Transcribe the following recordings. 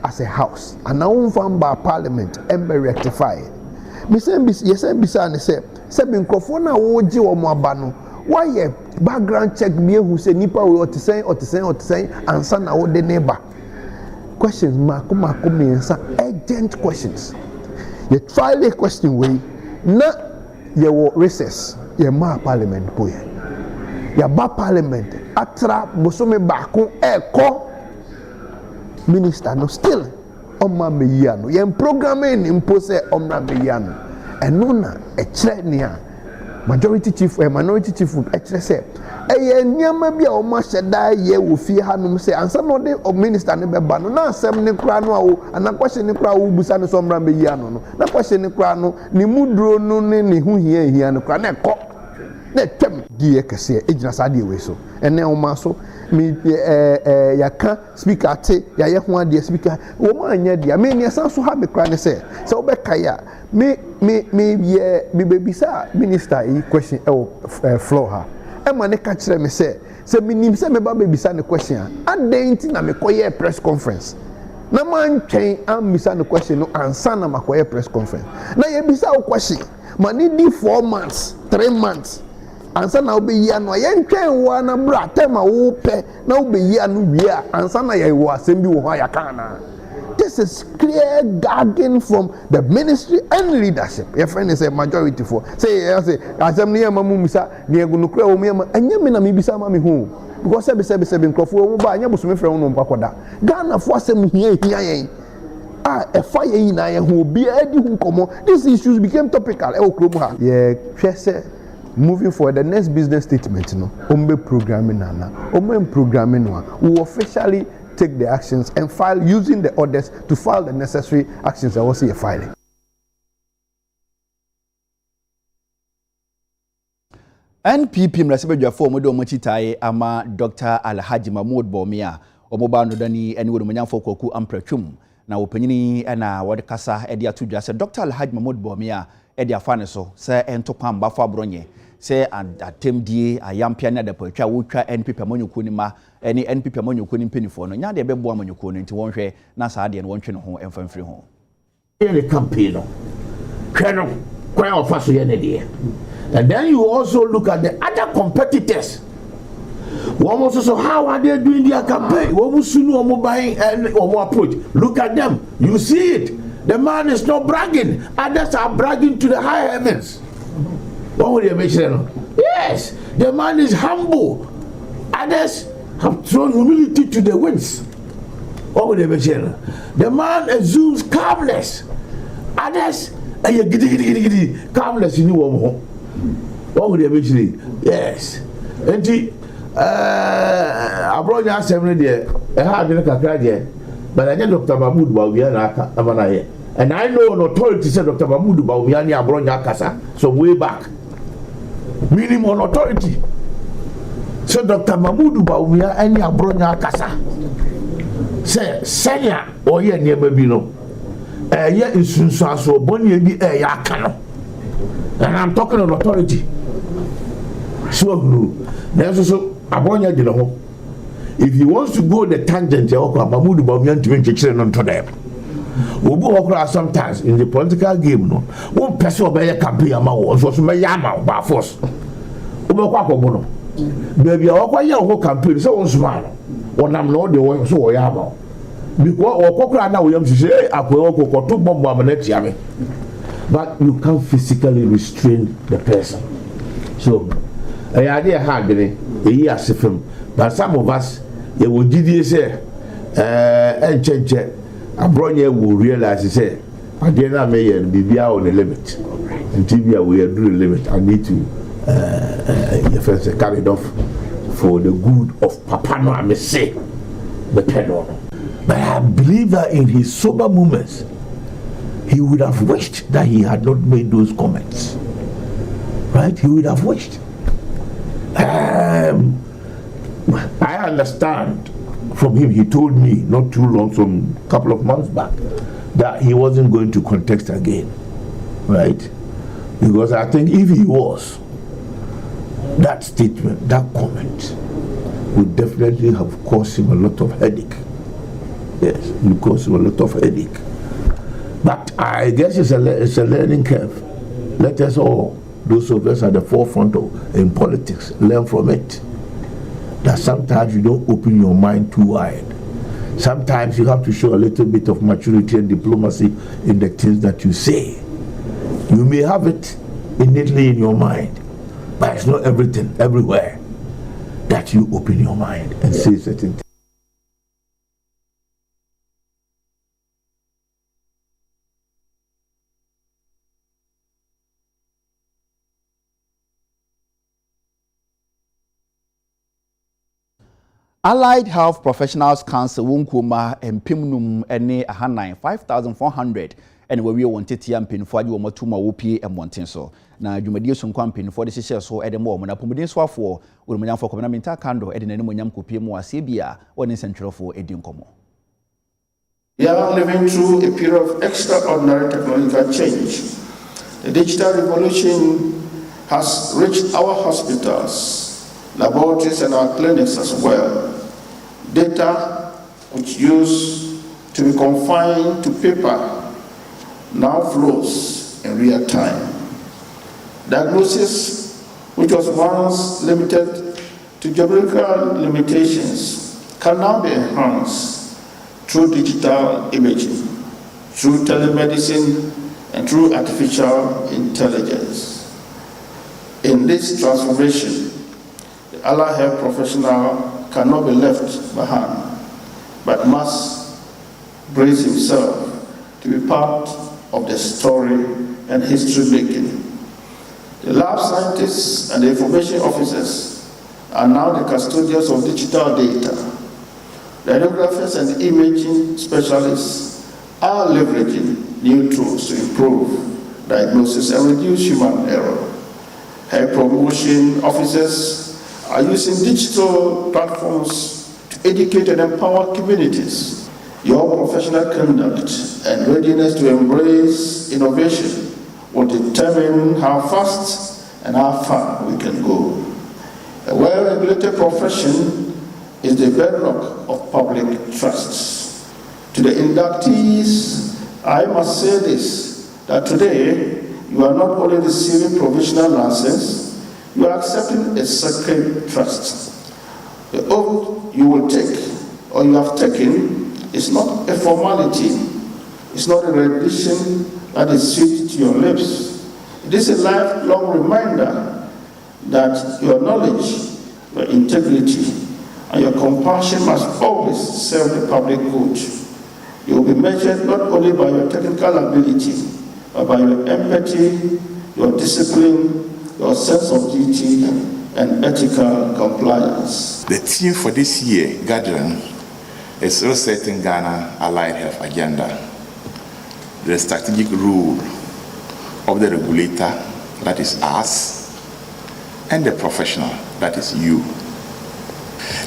as a house and now found by parliament and be rectified. Me say yes and say be nkrofo na wo gi wo mo aba no why background check be who say nipa we otisen ansa na wo de neighbor questions mako mensa urgent questions. You try the question way na ye wo recess ye ma parliament po ye ya ba parliament atra bosome baako eko minister no still oma meya no ye programming impose oma meya no eno na e kire ne a majority chief minority chief e kire say eye nyama bia o ma hyeda ye wo fie hanom say ansa no de minister ne beba no na asem ne kra no awo ana kwahye ne kra wo busa ne so mra meya no na kwahye ne kra no ne mudro no ne hu hia no kra na ekọ na twem die kese ejina sade we so ene o ma so me yaka speaker te ya ye ho ade speaker wo ma anya dia me ne san so ha be kra ne say so be kaya me baby sa minister e question floor ha e ma ne ka kire me say minim say me ba baby sa ne question adenti na me koye press conference na man twen am bisa ne question no ansa na makoye press conference na ye bisa o question ma ni di 4 months 3 months ansa na obeyi anu ye ntwen wa na bra tema wo pe na obeyi anu wi a ansa na ye wo asem bi wo ho ya kana. This is clear gagging from the ministry and leadership. Your friend is a majority for say asem ne yama mu misa ne egunu kra wo mu yama anya me na me bisa ma me hu because say be nkrofo wo ba anya boso me frɛ wo no mpakoda Ghana fo asem hia yen e fire yin na ye hu obi adi hu komo. These issues became topical e okrom ha ye hwese. Moving forward, the next business statement, ombe programming nana, programming no, we will officially take the actions and file using the orders to file the necessary actions. I will see a filing. NPP mrasebe form odo mochitae ama Dr. Alhaji Mahmoud Bawumia omoba no dani eni wodo Yamfo College ampratwum na opanyini na wode kasa e dia tudwa se Dr. Alhaji Mahmoud Bawumia e dia fa ne so se entokwa mbafo abronye se atemdie ayampia na depotwa wotwa NPP amanyuku ni ma eni NPP amanyuku ni mpenifo no nya de bebo amanyuku no nti wonhwe na saa de no wonhwe no ho emfamfiri ho the campaign no kweno kwa ofaso ye ne de. And then you also look at the other competitors. So how are they doing their campaign? Buying and approach. Look at them. You see it. The man is not bragging. Others are bragging to the high heavens. What would you mention? Yes, the man is humble. Others have thrown humility to the winds. What would you mention? The man assumes calmness. Others are calmness in you. What would you mention? Yes. And I brought you assembly there. I had a crack there. But I know Dr. Mahmoud Bawumia. And I know an authority said Dr. Mahmoud Bawumia Abronya Kasa, so way back. Minimum authority. So Dr. Mahmoud Bawumia and Abronya Kasa. Say, Senya, or ye near Babino. Ye is so bonny be a yakano. And I'm talking on authority. So, there's also Abronya Dino. If he wants to go the tangent, Mahmoud Bawumia to injection onto them. Sometimes in the political game, no one person obey a campaign amount was my yama by force. Baby, I whole campaign so small. When I'm not the one so yama. Because or now we have to say, I will two bomb next yammy. But you can't physically restrain the person. So, I idea hard, a year from, but some of us, they will say, and change. Abronya will realize he said, I did not make a BBA on the limit. And TBA we are doing the limit. I need to carry it off for the good of Papa no I may say the pen on. But I believe that in his sober moments he would have wished that he had not made those comments. Right? He would have wished. I understand. From him, he told me not too long, some couple of months back, that he wasn't going to contest again, right? Because I think if he was, that statement, that comment, would definitely have caused him a lot of headache. Yes, it causes a lot of headache. But I guess it's a learning curve. Let us all, those of us at the forefront in politics, learn from it. That sometimes you don't open your mind too wide. Sometimes you have to show a little bit of maturity and diplomacy in the things that you say. You may have it innately in your mind, but it's not everything, everywhere, that you open your mind and say certain things. Allied Health Professionals Council Wunkuma Empimnum ene ahanai 5,400 ene we wanted tia mpinfo ade wo matuma wo pie emwonten so na dwumadie so nkwa mpinfo de hyehyɛ so ede mo na pomuden so afo wo manyamfo komna minta kando ede nani monyam kopie mu ase bia woni nsentwerefo edi nkomo. We are living through a period of extraordinary technological change. The digital revolution has reached our hospitals, laboratories and our clinics as well. Data which used to be confined to paper now flows in real time. Diagnosis, which was once limited to geographical limitations, can now be enhanced through digital imaging, through telemedicine, and through artificial intelligence. In this transformation, the allied health professional cannot be left behind, but must brace himself to be part of the story and history making. The lab scientists and the information officers are now the custodians of digital data. The radiographers and imaging specialists are leveraging new tools to improve diagnosis and reduce human error. Health promotion officers are using digital platforms to educate and empower communities. Your professional conduct and readiness to embrace innovation will determine how fast and how far we can go. A well-regulated profession is the bedrock of public trust. To the inductees, I must say this, that today you are not only receiving provisional license, you are accepting a sacred trust. The oath you will take or you have taken is not a formality. It's not a rendition that is sweet to your lips. It is a lifelong reminder that your knowledge, your integrity, and your compassion must always serve the public good. You will be measured not only by your technical ability, but by your empathy, your discipline, your sense of duty, and ethical compliance. The theme for this year gathering is resetting Ghana Allied Health Agenda, the strategic role of the regulator, that is us, and the professional, that is you.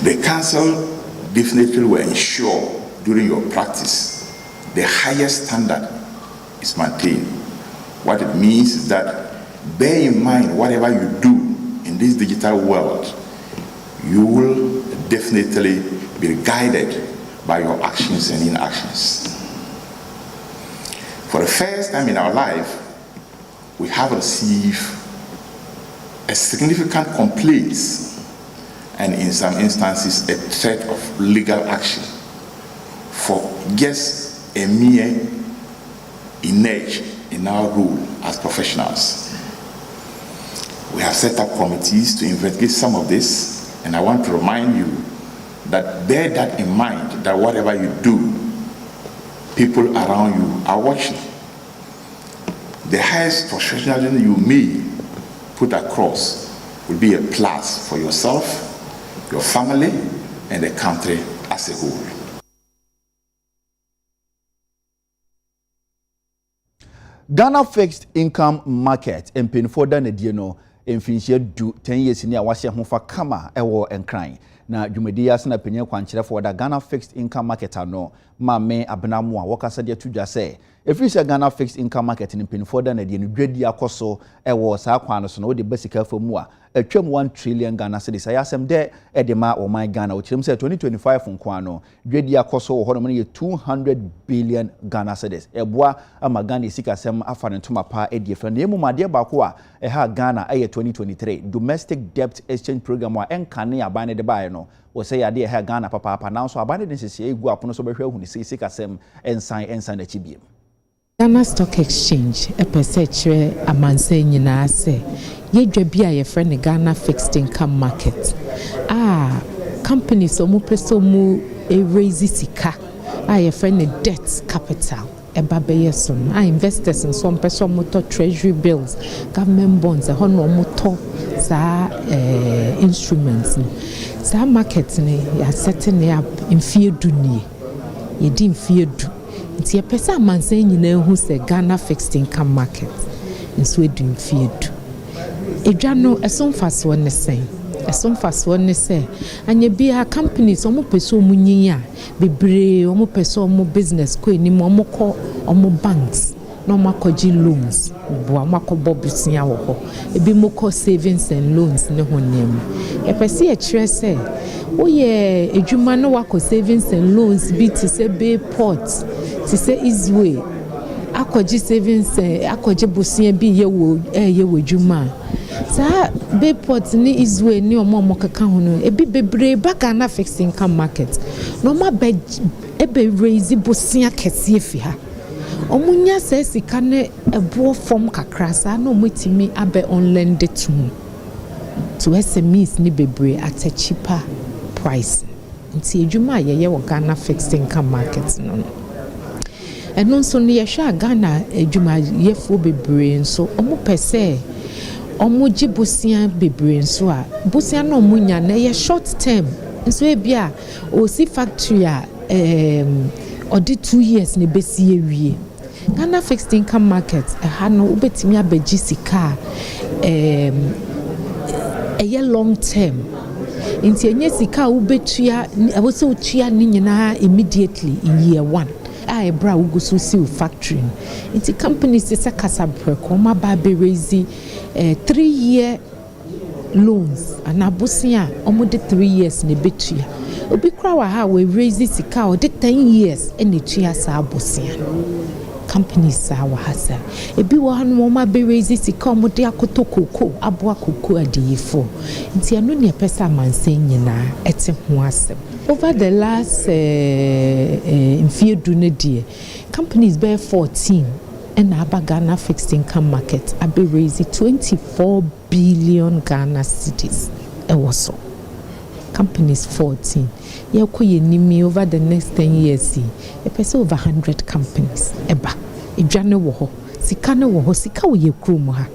The council definitely will ensure during your practice the highest standard is maintained. What it means is that bear in mind whatever you do in this digital world, you will definitely be guided by your actions and inactions. For the first time in our life, we have received a significant complaints and in some instances a threat of legal action for just a mere inertia in our role as professionals. We have set up committees to investigate some of this, and I want to remind you that bear that in mind, that whatever you do, people around you are watching. The highest professionalism you may put across will be a plus for yourself, your family, and the country as a whole. Ghana fixed income market mpinfo da na die no mfinhye du 10 years ni a wahye ho fa kama ewo enkran na dwumadi ya sena penye kwankyerefo da Ghana fixed income market ano mame abenamu a wokasa de tudwa se efiri Ghana fixed income market mpinfo da na die no dwadi akoso ewo saa kwan so no de basika famu a atwam 1 trillion Ghana cedis ayasem de edema o man Ghana o kyerem say 2025 nkwa no dwedi akoso wo hono no 200 billion Ghana cedis eboa ama Ghana sikasem afa ne ntoma pa ediefa na emumade ba ko a ha Ghana 2023 domestic debt exchange program wa enkane abane de bae no wo say ade ha Ghana papa na so abane de sese egu apono so behwe hu ne sikasem ensan na chibiem Ghana Stock Exchange a percetue amanse nyina se yedwa bi a ye friend Ghana fixed income market companies omo peso mu raise sika ye friend debt capital eba be so investors in some peso motor treasury bills government bonds e hono motor sa instruments sa market ni ya setting up in fear dunie ye di fear du nti ye pesa manse nyina hu se Ghana fixed income market nso edun feed edwa no esomfaso ne sen esomfaso ne se anya bia companies omo peso mu nyin a bebre omo peso omo business ko ni omo ko omo banks no makoji loans bo makobo busia wo ho ebi moko savings and loans ne honem ye pese ye kire se oye edwuma no wako savings and loans bi ti se be port ti se easyway akoji savings akoji busia bi ye wo edwuma sa be port ni easyway ni omo kaka ho no ebi bebre baka na fixed income market no ma be ebe raise busia kese efi ha omunya se sika ne ebo form kakra sa na omutimi abe online de tum to SMEs ni bebre at a cheaper price nti edwuma ye wo Ghana fixed income market no eno so ne ye hwa Ghana edwuma ye fo bebre nso omu pese omu gibusia bebre nso a busia na omunya na ye short term nso e bia o si factory a odi 2 years ne besi ewie Ghana fixed income market ha no ubetimi abaji sika eye long term nti enye sika ubetua awose utua ni nyina immediately in year 1 ebra ugusu si factory nti companies se kasabreko ma ba be raise 3-year loans anabusia omo de 3 years ne betua obi kra wa ha we raise sika o de 10 years ene tua sa abusia companies wa hasa ebi wo hanu ma be raise sika omo de akotokoko aboa koko adiyefo nti anu ne pesa manse nyina ete ho asem over the last infedu ne die companies be 14 and Ghana fixed income market abe raise 24 billion Ghana cedis so companies 14 ye koye nimi over the next 10 years e pese over 100 companies eba edwane wo ho sika ne wo ho sika wo ye krom ha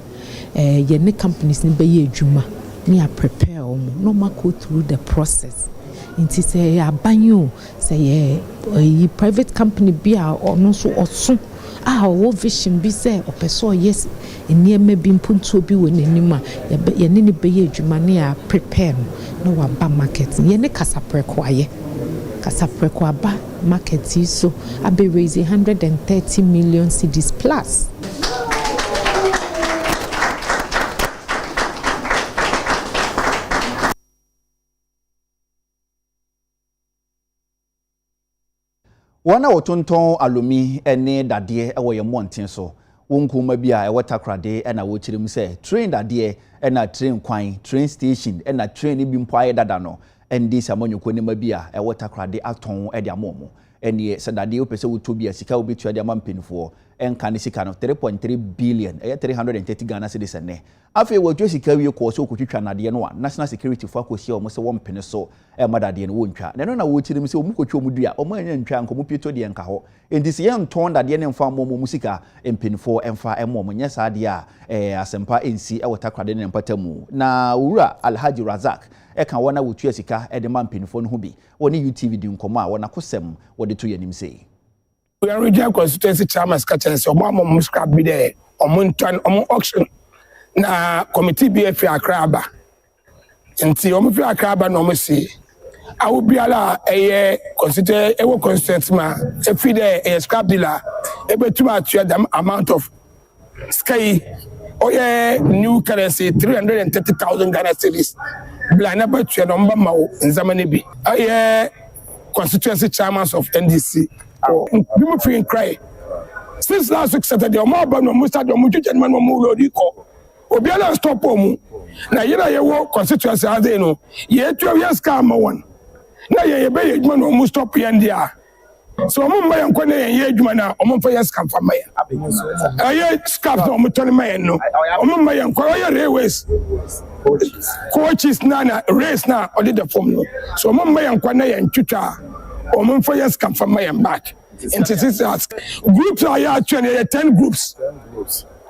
ye ne companies ne be ye adwuma me a prepare no ma go through the process inti say abanyo say ye private company bia ono so oso wo vision bi say opeso yes eniema bi mpuntu obi wo nanima ye ne be ye adwuma ne a prepare no wa ba market ye ne kasapreko aye kasapreko aba market so abe raise 130 million cedis plus wana wotonton alomi ene dade ewo ye monten so wonkuma bia ewo Takoradi ena wo chirim se train dade ena train kwan train station ena train bi mpo aye dada no endi samanyoko ne ma bia ewo Takoradi aton e dia momo ene se dade opese wo tobi asika obetua dia mampenfo enka ne sika no 3.3 billion 330 Ghana cedis ene afi wo twa sika wie ko so okutwitwa nade no national security for akosia o mo se wo mpene so e madade no wo ntwa ne na wo chirim se o mukotwa mu dua o mo anya ntwa nko mo pieto de nka ho enti se ye nton dade ne mfa mo musika empenfo emfa emo mo nya sa de a asempa ensi e wo Takoradi ne mpatamu na wura Alhaji Razak eka wona wo twa sika e de mampenfo no ho bi woni UTV di nkomo a wona kosem wo de to yanim sei we are regional constituency chairman skachens omo scrap bi there omo auction na committee BF Akraba nti omo fi Akraba no omo si awu biala eye constituency ewo constituency ma e fi there scrap dealer e betuma to the amount of sky new currency 330,000 Ghana cedis. Blana Batu number Mao in Zamanibi. Constituency chairmans of NDC. People free and cry. Since last week Saturday, Omaba no Musta do Muju German Mulo Diko. Obiala stop omu. Na yena yewo constituency ade no. Ye 12 years kama one. Na ye be yedman no mu stop yandia. So omumba yankwane ye edwuma na omumfa yes kam fa maya. Aye scap no omutoni maya no. Omumba yankwa aye railways. Coaches na race na odi the form no. So omumba yankwa na ye ntwitwa omumfa yes kam fa maya back. Into this groups are actually 10 groups.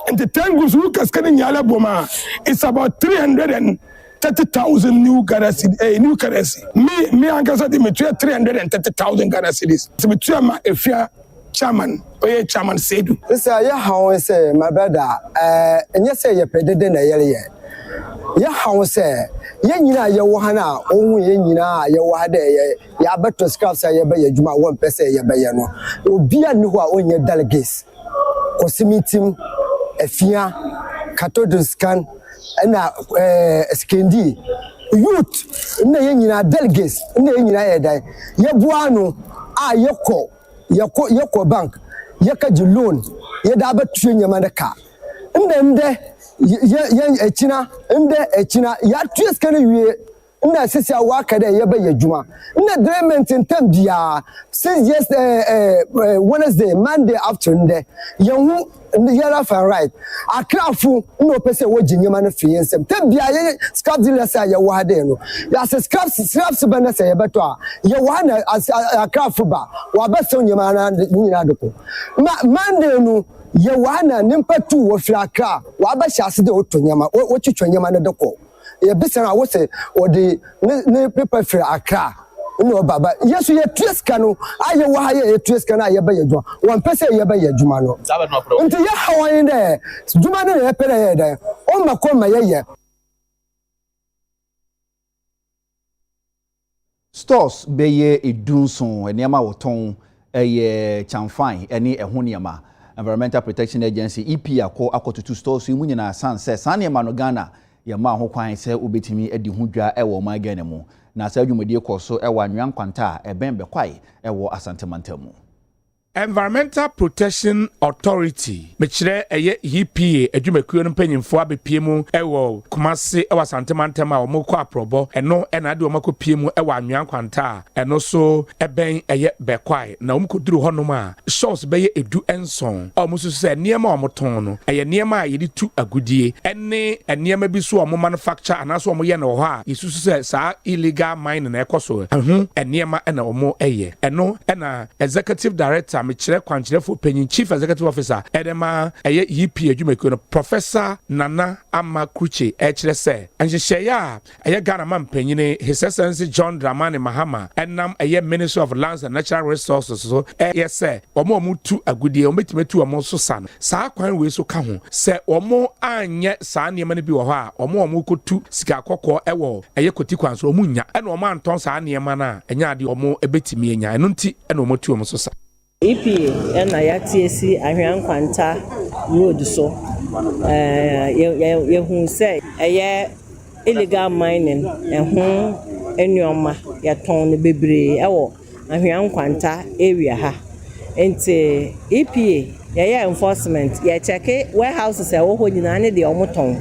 And the 10 groups who cascading Yala Boma, it's about 330,000 new currency. New currency. Me and Gasa Dimitri 330,000 Ghana cedis. Dimitri ma efia chairman. Oye chairman Sedu. This how I say my brother. And you say you paid na yele. Ya how say ye nyina ye wo hana ohun ye nyina ye wo hada ya beto scraps ya be ye djuma 1% ye be ye no obi ani ho a onye delegates kosimitim afia katodiskan na skendi youth na ye nyina delegates na ye nyina ye dai ye bua no a yeko bank ye ka loan ye da beto nyama de ka ndende ye echina ya twes kana wie nda sisi awaka de ye ba yadwuma nda agreement in term dia since just Wednesday Monday afternoon de ye hu left and right akrafu no pese wo ginyema no fie nsem term dia ye scrap dealer say ye wa de no ya se scraps ba na say ye beto a ye wa na akrafu ba wa ba se nyema na nyina doko Monday no ye wana nimpa tu wo firakra wa ba hyase de otonyama wo twitwanyama ne deko ye bisana wo se wo de ne paper firakra no baba yesu ye tueska no aye wa ye tueska na ye ba yadwa won pese ye ba yadwuma no nti ye hawan de dwuma ne ye pere ye de o makoma ye stores beye edunson eniama woton eye chamfan eni ehoniama Environmental Protection Agency EP akotutu stores mu nyina sanse sane ma no Ghana ya ma ho kwan se obetimi edi hodwa ewo ma Ghana mu na sa adwumadi koso ewo anwan kwanta eben be kwai ewo asantemantamu Environmental Protection Authority mechire eye EPA adwumakuo no mpanyimfo abepie mu ewo Kumasi ewa santemantam a omokọ aprobo eno ena de omako pie mu ewa anwan kwanta eno so eben eye bekwai na omkoduru honom a shows beye edu enson omususu se niema omoton no eye niema a yedi tu agudie ene niema bi so omo manufacture anaso omo ye na ho a yesusu se sa illegal mining na ekoso niema ena omo eye eno ena executive director mechire kwanchirefo penyin chief executive officer edema eye yipi adwumako no Professor Nana Amakruche echire se anhyehyeye a eye Ghana man penyine His Excellency John Dramani Mahama enam eye Ministry of Lands and Natural Resources so eye se omo tu agudie ometimetu omo so san saa kwan we so ka ho se omo anye saa niema ne bi wo ho a omo kotu sika kokko ewo eye koti kwan so omo nya ena omo anton saa niema na enya ade omo ebetimi enya eno nti ena omo tu omo so sa EPA na ya TSC ahwan kwanta road so ye hu say eye illegal mining ehu enuoma ya ton ne bebre ewo ahwan kwanta area ha enti EPA ya enforcement ya check warehouses e wo ho nyina ne de omoton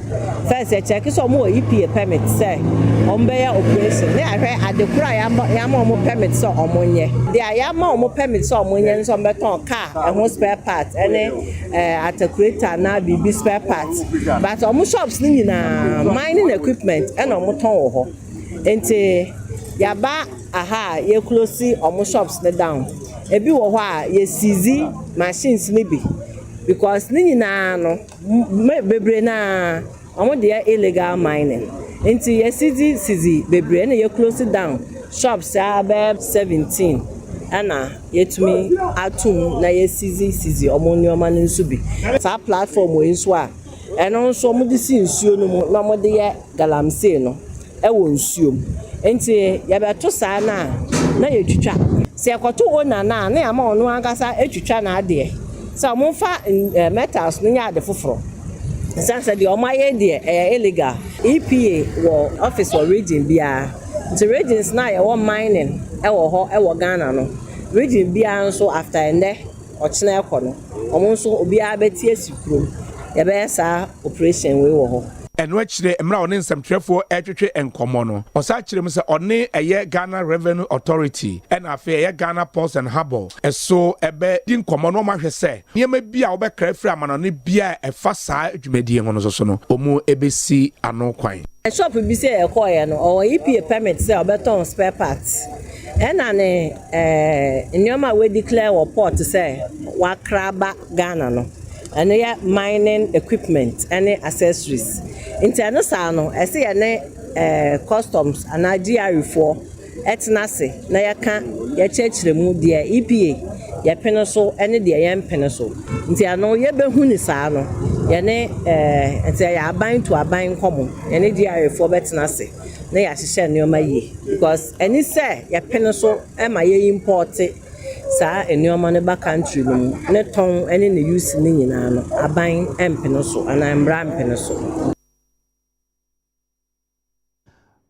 first ya check so mo EPA permit say ombeya operation ne ahwe adekura ya ma omo permit so omonye de ya ma omo permit so omonye nso beton car e ho spare part ene Takoradi na bibi spare part but omo shops ni nyina mining equipment e na omo ton wo ho enti ya ba aha ye close omo shops ne down ebi wo ho a ye seize machines ni bi because ni nyina no bebre na omo de illegal mining enti ye seize bebre na ye close down shops above 17 ana yetumi atum na ye seize omo nyoma nso bi sa platform we nso a eno nso omo de si nsuo no mu na omo de ye galamsey no e wo nsuo enti ya beto saa na ye twitwa se ekoto ona na ya ma onu agasa etwitwa na ade se omo fa metals no nya ade foforo Since the Omaya de illegal, EPA or office or region bia. The regions now are mining, our Ghana no. Region bia so after and there or China corner. Almost be a better secret. A better operation we were. And which the Emra on some trefo etche and commono. Or such them on a year Ghana Revenue Authority and a fair Ghana Post and Harbor. And so a bed in commono marsh say. You may be our back from an only beer a fast side medium on Zosono, or more ABC and no quine. A shop will be say a coin or EPA permit sell better on spare parts. And in your way declare or port to say, what crabba Ghana no. And they are mining equipment and accessories. International, I see customs and Nigeria for etnase. Na ya can ya church remove the EPA, ya pencil, any the yam pencil. Internal, ya be hunisano, ya ne, and say ya bind to a buying common, any DRA for etnase. Na ya share near my ye. Because any say ya pencil, and my imported. Sa enyoma ne ba country no ne ton ene ne use ne nyina no aban empene so ana mbra empene so.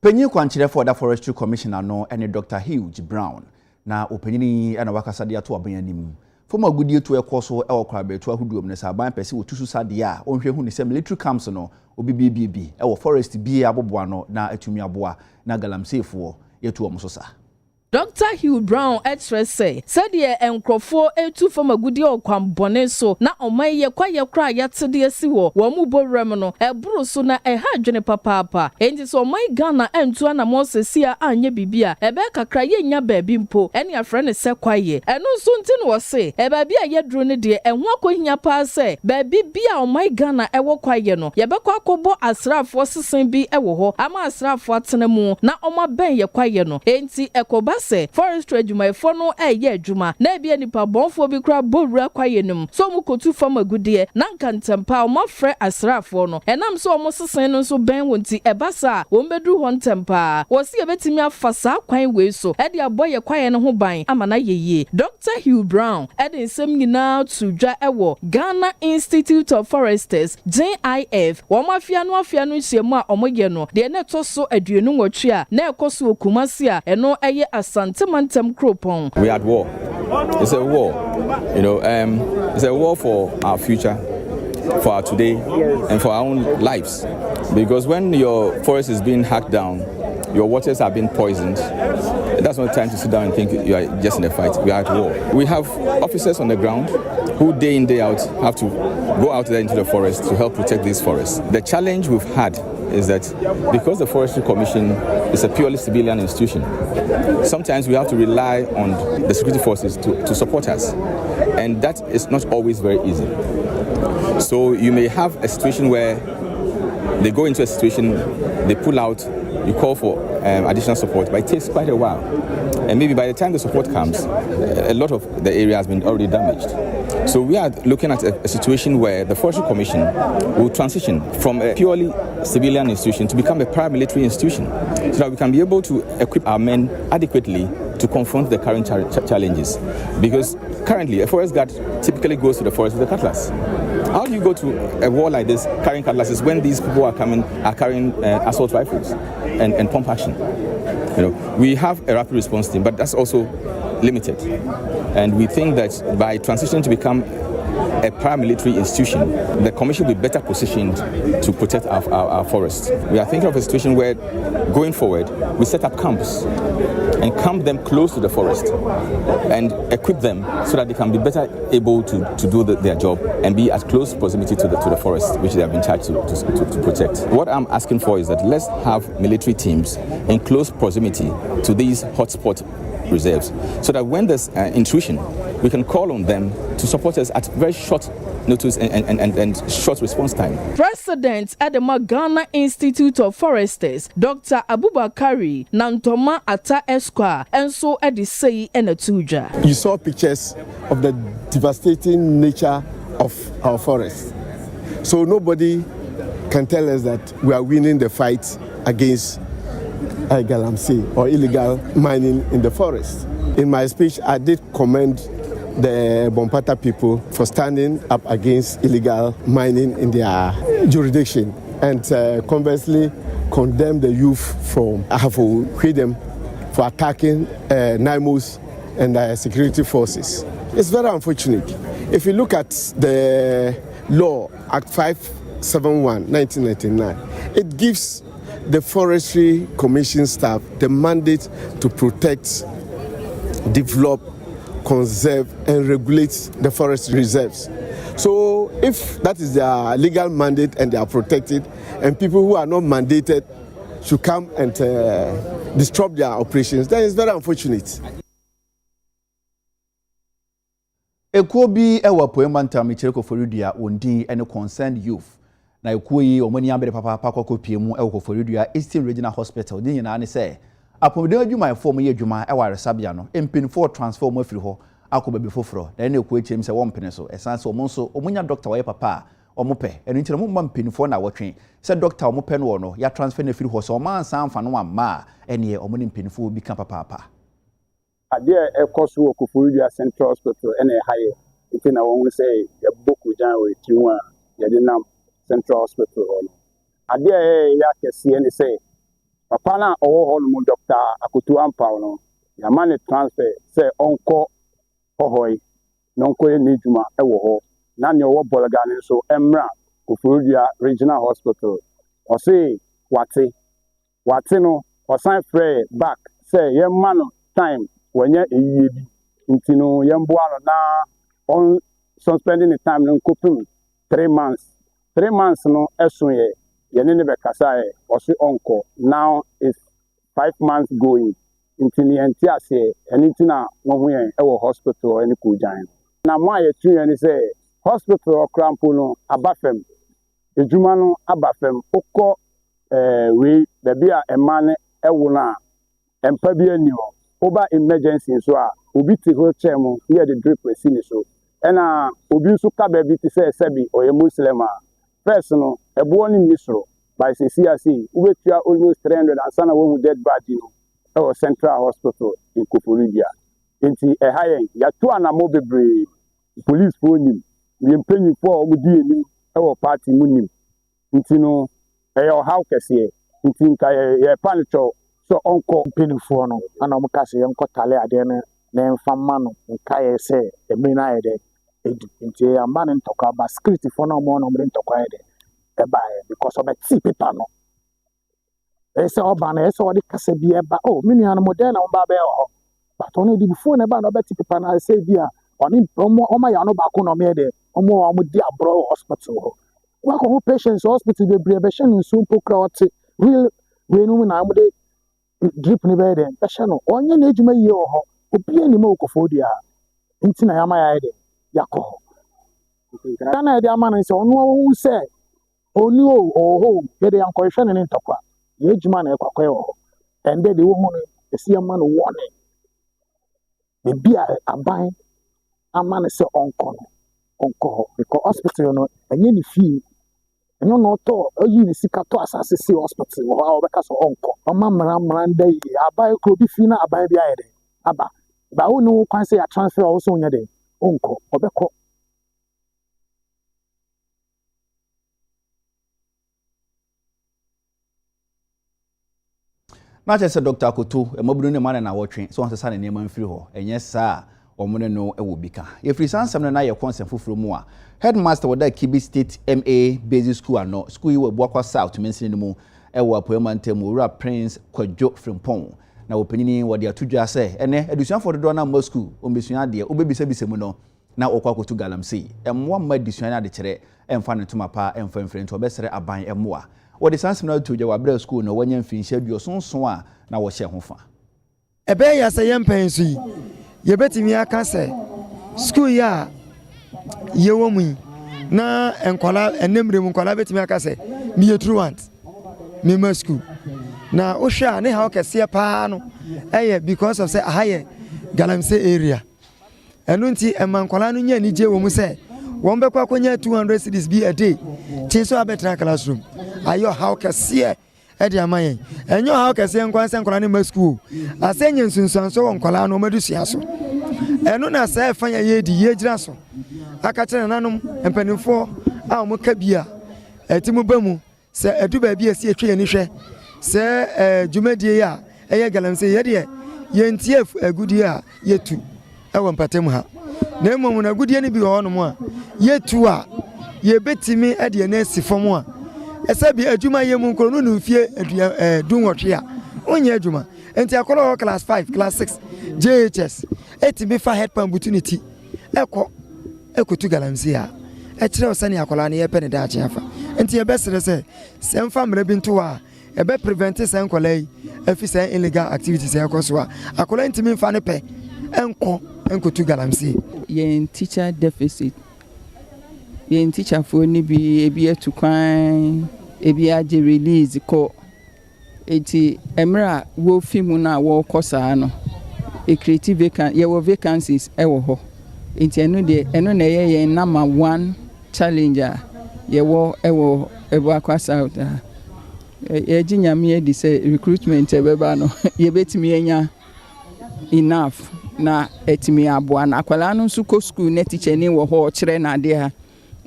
Penyi kwankyerɛ for the forestry commissioner no ene Dr. Hugh Brown na opanyini ana wakasa de ato aban anim. Former goodie to ekoso e okra be to ahuduom ne sa aban pese wotusu sade a onhwe hu ne se military camps no obi e wo forest bi aboboa no na atumi aboa na galamsey fo yetu omo so sa. Dr. Hugh Brown say, said ye enkrofo etu from a goodie or kwambone so na omaye kwa ye kra yatede asiwo wo mu borem no eburu so na ehadwene papa enti so omai Ghana entu ana mosesia anye bibia ebe kakra ye nya baabi mpo ene afre ne se kwaye eno so nti no wo se e baabi a ye duro ne de enho akohinya pa se baabi bia omai Ghana ewo kwaye no ye bekwa akobo asrafo sesen bi ewo ho ama asrafo atene mu na oma ben ye kwaye no enti ekoba se forestry adwumayefo no eye adwuma na bia nipa bonfo bi kra bowura kwayenum so mu kotu fam agudie na nkantempa o mafre asrafo no enam so o sesen no so ben wonti ebasa wo mbedru ho ntempa wo se ebetimi afasa kwan we so e de aboye kwaye no ho ban ama na yeye. Dr. Hugh Brown e de nsem nyina tudwa ewo Ghana Institute of Foresters JIF wo mafia no nhyiemu a omoye no de ne to so aduonu nwotwe a na ekoso okumase a eno eye asante. We are at war. It's a war. You know, it's a war for our future, for our today, and for our own lives. Because when your forest is being hacked down, your waters are being poisoned, that's not the time to sit down and think you are just in a fight. We are at war. We have officers on the ground who day in, day out have to go out there into the forest to help protect these forests. The challenge we've had is that because the Forestry Commission is a purely civilian institution, sometimes we have to rely on the security forces to support us. And that is not always very easy. So you may have a situation where they go into a situation, they pull out, you call for additional support, but it takes quite a while. And maybe by the time the support comes, a lot of the area has been already damaged. So we are looking at a situation where the Forestry Commission will transition from a purely civilian institution to become a paramilitary institution, so that we can be able to equip our men adequately to confront the current challenges. Because currently, a forest guard typically goes to the forest with a cutlass. How do you go to a war like this carrying cutlasses when these people are carrying assault rifles and pump action? You know, we have a rapid response team, but that's also limited. And we think that by transitioning to become a paramilitary institution, the Commission will be better positioned to protect our forests. We are thinking of a situation where, going forward, we set up camps and camp them close to the forest and equip them so that they can be better able to do their job and be at close proximity to the forest, which they have been charged to protect. What I'm asking for is that let's have military teams in close proximity to these hotspot reserves, so that when there's intrusion, we can call on them to support us at very short notice and short response time. President at the Ghana Institute of Foresters, Dr. Abubakari Nantoma Ata Esquire, and so at the say and a tuja. You saw pictures of the devastating nature of our forests. So nobody can tell us that we are winning the fight against Anti-galamsey or illegal mining in the forest. In my speech, I did commend the Bompata people for standing up against illegal mining in their jurisdiction, and conversely condemn the youth from Ahafo Freedom for attacking NIMOS and security forces. It's very unfortunate. If you look at the law, Act 571, 1999, it gives the Forestry Commission staff the mandate to protect, develop, conserve, and regulate the forest reserves. So if that is their legal mandate and they are protected, and people who are not mandated should come and disrupt their operations, then it's very unfortunate. Ekuo bi ewa poemanta michireko foridua wondi ene concerned youth. Na ekuo yi omani ambere papa kwakọ piemu ewo foridua Eastern Regional Hospital din nyina ne se apomde adwuma form ye adwuma ewa resabia no empinfo transform afiri ho akoba bi foforo na ene ekuo echem se wompene so esanse omonso omunya doctor waye papa omope enu nkyere mo mpinfo na wotwe se doctor omope no no ya transfer na afiri ho so omansa amfa no amma ene omuni mpinfo bi kan papa Adia ekosu okufurudia Central Hospital ene haye itina won say ya boku jan we tiwa ya dinam Central Hospital ho adia ya kese ene say papa na owo ho no doctor akotu ampa no ya mane transfer say onko hohoi no nko ye niduma ewo ho na ne owo bolgane so emra okufurudia Regional Hospital o say wate no o sign free back say ye man time when you eyebi intino yamboano na on suspending the time no kopim 3 months no esun ye ne be kasa e osi onko now is 5 months going intini enti ase enitina wo hu yen e wo hospital eni kujan na mo aye tu yen say hospital okrampo no abafem ejuma no abafem okọ we da bia emane ewo na empa bia ni ho over emergency so obi te ho chemo here the drip we see so ena obi so ka ba bi te say sebi oye muslim first no ebo ni nisro by CCC ubetua almost 300 and sana wo dead body no e Central Hospital in Koforidua enti hayen ya to anamo bebre police for nim we mpanyi for omudi enim e wo party munim enti no e yo how kese enti nka ye panicho so onko pinfo no ana mo kase yenko tale ade na mfamma no nka ye se emina ye de edu nti ya man ntokwa ba script fo na mo no mo ntokwa ye de e ba because of the paper no e se oba na e se odi kase bi e ba oh mini an modern na ba be ho but on di before na ba no beti paper na se bi a oni o ya no ba ko no me de o di abro hospital ho wa ko patients hospital be bre be shen nso pokra ote real we no na mo de drip ni be de ehye no onye na ejuma yie ho obi ni ma okofodia nti na yama ya de yakọ kana de ama na se onu o se oni o ye de yanko hwe ne ntokwa ye ejuma na ekwakwa ho ende de wo mu no esi ama no warning be bia aban ama na se onko because hospital no enye ni fee enyo no to oyi ni sika to asase si hospital wo ha obeka so onko oma mra ndai abai ko bi fi na abai bia ye de aba ba wo no kwan se ya transfer wo so nya de onko obeko na che se Dr. Akoto emabunu ne mane na wotwe so on se ne nema mfiri ho enye saa omune no ewo bika efiri sansam na ye consent fufuro mu a headmaster woda Kibi State MA Basic School ano school yi wo Akwa South mensin ne mu ewo apoyamante mu Ura Prince Kwadwo Frimpong na opanyini wode atudwa se ene edusuafo dodo na ma school ombesua de obebisa bisemu no na okwa Anti-galamsey emwa ma edusua na de kire emfa ne tuma pa emfa mfrento obesere aban emwa wode sansam na tujwa wa bra school no wanya mfinhia duosonson a na wo hye hofa ebe ya se yempansu yi yebetimi aka se school ya yewomu na enkwala enemrem nkwala betimi aka se mi yetruant mi ma school na ohwa ne ha okese pa no eye because of say ahaye Galamsey area enu nti emankwala no nya ni je wo mu se won be kwa konya 200 cedis bi a day tinso abetra classroom ayo ha okese e de amayen enyo ha okese nkwanse nkwala ne ma school asenye nsunsuanso won kwala no madusua so ɛno na sɛ ɛfa yɛ di yɛ gyina so aka kyerɛ nanom mpanimfoɔ a wɔn ka bi a ɛti mu ba mu sɛ ɛdu baabi a si etwa yɛn ni hwɛ sɛ dwumadie a ɛyɛ galamsey yɛ deɛ yɛntie agudie a yɛtu ɛwɔ mpatam ha na mmom na agudie no bi wɔ hɔnom a yɛtu a yɛbɛtumi ɛde na asi fam a ɛsɛ bi adwuma yɛ mu nkoro no no mfie dunwɔtwe a onyɛ adwuma enti akɔlɔ class 5 class 6 JHS ɛtumi fa head pan opportunity ɛkɔtu galamsey a ɛkyerɛ sɛne akɔlɔ no yɛpɛ ne daakye afa enti yɛbɛsrɛ sɛ mfa mmerɛ bi nto a ɛbɛ prevent sɛ nkɔlɔ yi afi sɛ illegal activities ɛkɔ so a akɔlɔ ntumi mfa ne pɛ ɛnkɔtu galamsey. Yɛn teacher deficit yɛn teacher for ni bi ebi etu kwan ebi agye release kɔ eti emra wo fi mu na wo kɔ saa no e creative vacancies ɛwɔ hɔ eti ɛno na ɛyɛ yɛn number 1 challenge a yɛwɔ ɛwɔ akwa south a yɛgye nyame adi sɛ recruitment ɛbɛba no yɛbɛtumi anya enough na ɛtumi aboa na akwala no nso kɔ school na teacher ni wɔ hɔ ɔkyerɛ na ade ha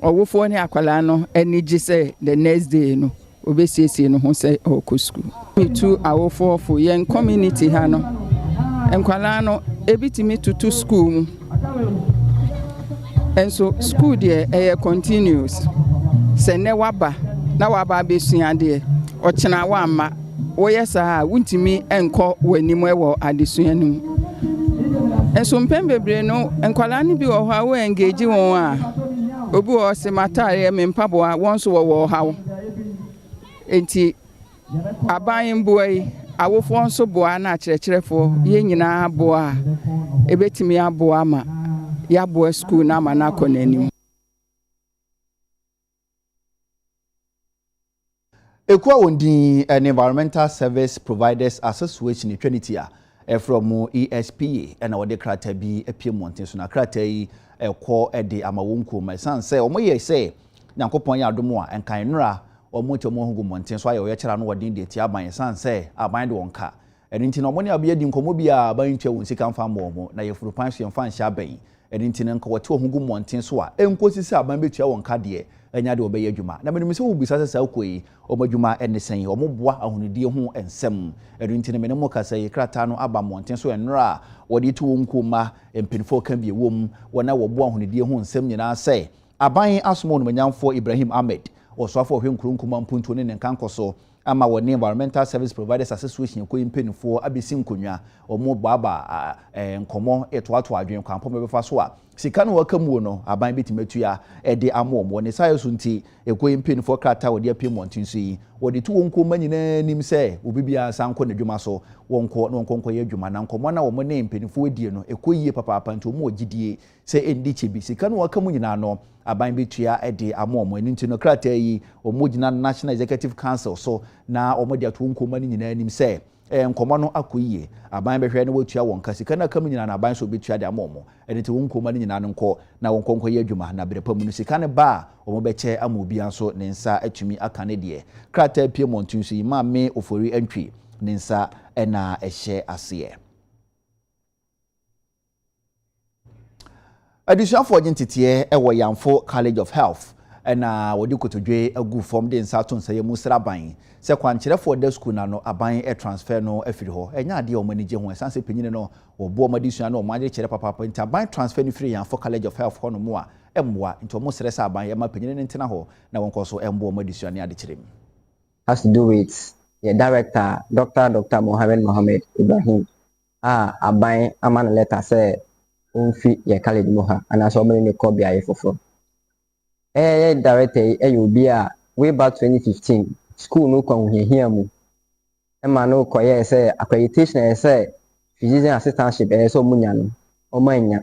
ɔwofoɔ ne akwala no ani gye sɛ the next day no obɛsiesie no ho sɛ ɔkɔ school tu awofoɔ fo yɛn community ha no nkwala no ebitumi tutu school mu enso school deɛ ɛyɛ continuous sɛ ne waba na waba abɛsua deɛ ɔkyena wamma woyɛ saa wontumi ɛnkɔ w'anim ɛwɔ adesua no mu enso mpɛn bebree no nkwala no bi wɔ hɔ a wo engage wɔn a obi wɔ se matare me mpaboa wɔn so wɔ hawo enti aban boa yi awofoɔ nso boa na akyerɛkyerɛfoɔ yɛn nyinaa boa ebetimi aboa ma yɛaboa school na ama na akɔ n'anim. Ekwa wondin an Environmental Service Providers Association Trinity from ESPA and our krata bi epie monten so na krata yi ekɔ ede amawonko ma san sɛ omoye sɛ nyankopɔn ya adomo a enkan nra omoto mo hugu monten so aye oyekira no wodin de ti aban san sɛ aban de wonka eno nti na omoni abia di nkomo bia aban ntwa won sika mfa mo na yefuru pan so yemfa nhya aban eno nti na nka wote hugu monten so a enkosi sɛ aban betua wonka de enya de obeye adwuma na menim sɛ wo bisa sɛ akoi omadwuma ene sen omoboa ahunudie ho ensem eno nti na menemo kasa yi krata no aba monten so enra wode tu wonkoma empinfo kan bi wom wona woboa ahunudie ho ensem nyina sɛ aban asomo no manyamfo Ibrahim Ahmed osofo hwenkurunkuma mpuntu ne nkankoso ama wone Environmental Service Providers Association ko impinfo abesi nkonwa omo baba nkomo etoato adwen kwampom befa so a sika no wakamu no aban betimatua ede amom woni sayo so nti eko impinfo krata wode apie montin so yi wode tu wonko manyina nim se obibia sanko na dwuma so wonko ye dwuma na nkomo na wo mo ne impinfo adie no eko yie papa nti omo ogidie se endi chebi sika no wakamu nyina no aban betua ede amom eni nti no krata yi omo gina National Executive Council so na omo de ato wonko mani nyina nim se nkomo no akoyie aban behwe na wotua won ka sika na kam nyina na aban so betua de amomo ene te wonko mani nyina no nko na wonkonko ye adwuma na berepa mu no sika ne ba omo beche ama obi anso ne nsa atumi aka ne de krata pie montun so ma me ofori antwi ne nsa na ehye ase adisuafo gentete ewo Yamfo College of Health na wodi kotodwe agu form de nsa to nsa ye musraban se kwankyerefo de school na no aban transfer no afiri ho enya ade o manage ho sanse penyine no obo madisua no maje kyere papa nti aban transfer ni free Yamfo College of Health ho no mo a emboa nti o mo sresa aban ye ma penyine ne ntina ho na wonko so emboa madisua ne ade kyerem has to do with the director Dr. Mohammed Ibrahim aban amana letter say onfi ye college mo ha ana so mo ne ko bia ye foforo director obi a way back 2015 school no kwa hia mu ma no koye say accreditation say physician assistantship so munya no o manya